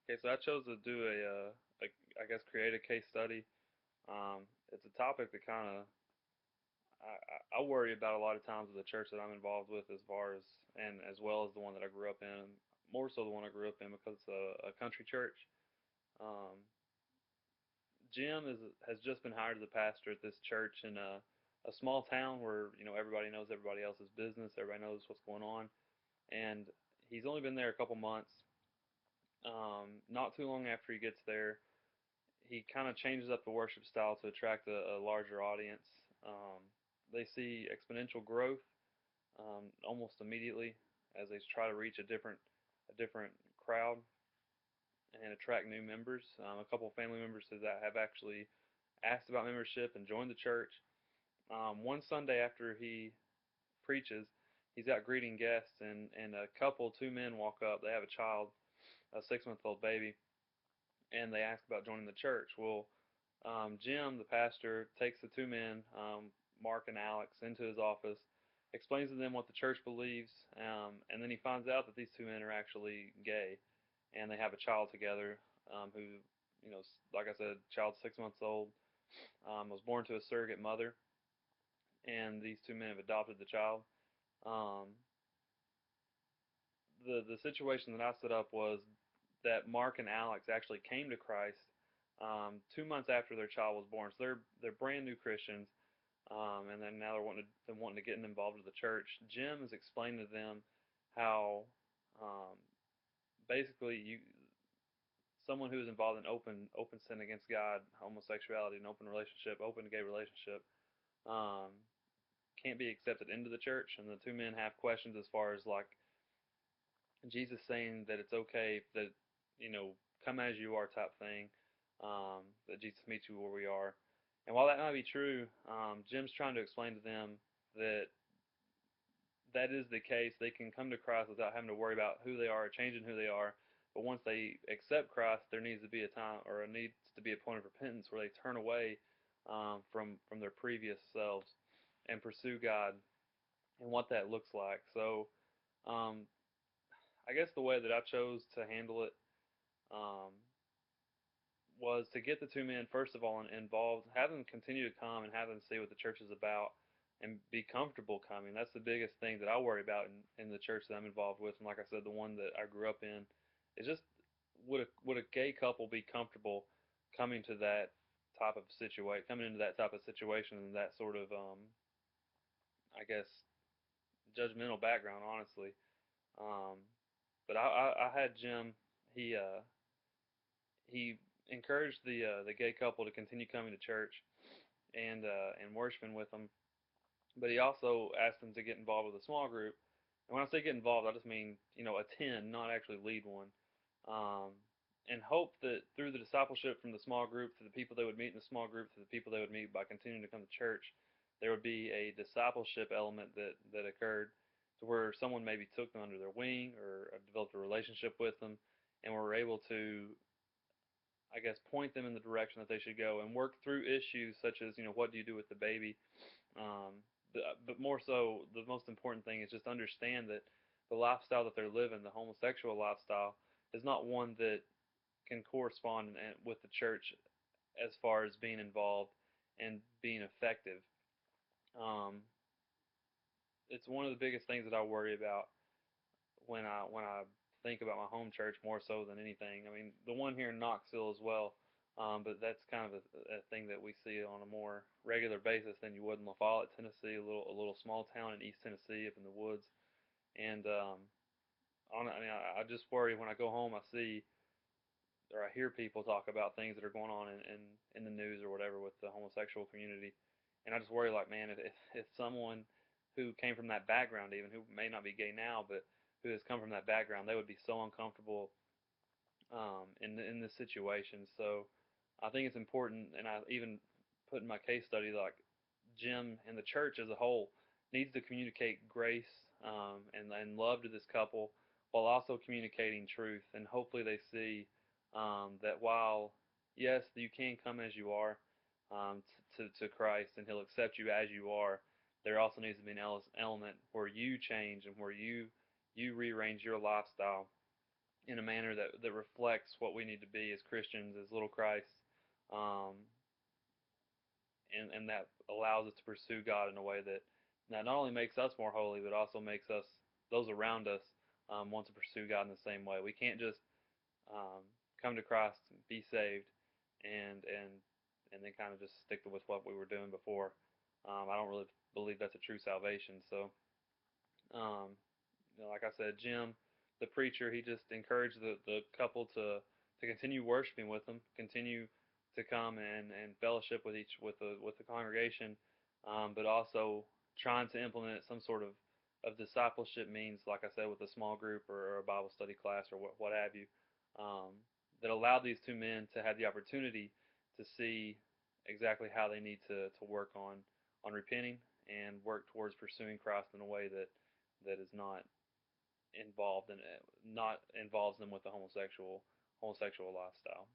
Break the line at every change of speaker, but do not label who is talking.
Okay, so I chose to do I guess, create a case study. It's a topic that kind of I worry about a lot of times with the church that I'm involved with, as far as and as well as the one that I grew up in, more so the one I grew up in because it's a country church. Um, Jim has just been hired as a pastor at this church in a small town where everybody knows everybody else's business, everybody knows what's going on, and he's only been there a couple months. Not too long after he gets there, he kind of changes up the worship style to attract a larger audience. Um, they see exponential growth almost immediately as they try to reach a different crowd and attract new members. A couple of family members that have actually asked about membership and joined the church. One Sunday after he preaches, he's out greeting guests, and a couple, two men walk up. They have a child, a 6-month-old baby, and they ask about joining the church. Well, Jim, the pastor, takes the two men, Mark and Alex, into his office, explains to them what the church believes, and then he finds out that these two men are actually gay, and they have a child together, who, like I said, child 6 months old, was born to a surrogate mother, and these two men have adopted the child. Um, the situation that I set up was that Mark and Alex actually came to Christ 2 months after their child was born. So they're brand new Christians, and then now they're wanting to get involved with the church. Jim has explained to them how um, basically someone who is involved in open sin against God, homosexuality, an open relationship, open gay relationship, um, can't be accepted into the church. And the two men have questions as far as like Jesus saying that it's okay that come as you are type thing, that Jesus meets you where we are. And while that might be true, Jim's trying to explain to them that that is the case. They can come to Christ without having to worry about who they are, changing who they are. But once they accept Christ, there needs to be a time, or it needs to be a point of repentance where they turn away from their previous selves and pursue God and what that looks like. So um, I guess the way that I chose to handle it um, was to get the two men first of all involved, have them continue to come and have them see what the church is about, and be comfortable coming. That's the biggest thing that I worry about in the church that I'm involved with. And like I said, the one that I grew up in is just would a gay couple be comfortable coming to that type of situation, coming into that type of situation and that sort of I guess judgmental background, honestly. Um, but I had Jim. He he encouraged the gay couple to continue coming to church and worshiping with them. But he also asked them to get involved with a small group. And when I say get involved, I just mean attend, not actually lead one. Um, and hope that through the discipleship from the small group to the people they would meet in the small group to the people they would meet by continuing to come to church, there would be a discipleship element that occurred to where someone maybe took them under their wing or developed a relationship with them and were able to, I guess, point them in the direction that they should go and work through issues such as, what do you do with the baby? Um, but more so, the most important thing is just understand that the lifestyle that they're living, the homosexual lifestyle, is not one that can correspond with the church as far as being involved and being effective. Um, it's one of the biggest things that I worry about when I think about my home church more so than anything. I mean, the one here in Knoxville as well, but that's kind of a thing that we see on a more regular basis than you would in La Follette, Tennessee, a little small town in East Tennessee up in the woods. And I mean, I just worry when I go home, I see or I hear people talk about things that are going on in the news or whatever with the homosexual community, and I just worry like, man, if someone who came from that background, even who may not be gay now, but who has come from that background, they would be so uncomfortable in this situation. So I think it's important, and I even put in my case study like Jim and the church as a whole needs to communicate grace and love to this couple while also communicating truth, and hopefully they see that while yes, you can come as you are to Christ, and He'll accept you as you are. There also needs to be an element where you change and where you rearrange your lifestyle in a manner that reflects what we need to be as Christians, as little Christ, um, and that allows us to pursue God in a way that not only makes us more holy, but also makes us, those around us, want to pursue God in the same way. We can't just come to Christ, be saved, and then kind of just stick with what we were doing before. I don't really believe that's a true salvation. So, like I said, Jim, the preacher, he just encouraged the couple to continue worshiping with them, continue to come and fellowship with the congregation, but also trying to implement some sort of discipleship means, like I said, with a small group or a Bible study class or what have you, um, that allowed these two men to have the opportunity to see exactly how they need to work on repenting and work towards pursuing Christ in a way that is not involved in it, not involves them with the homosexual lifestyle.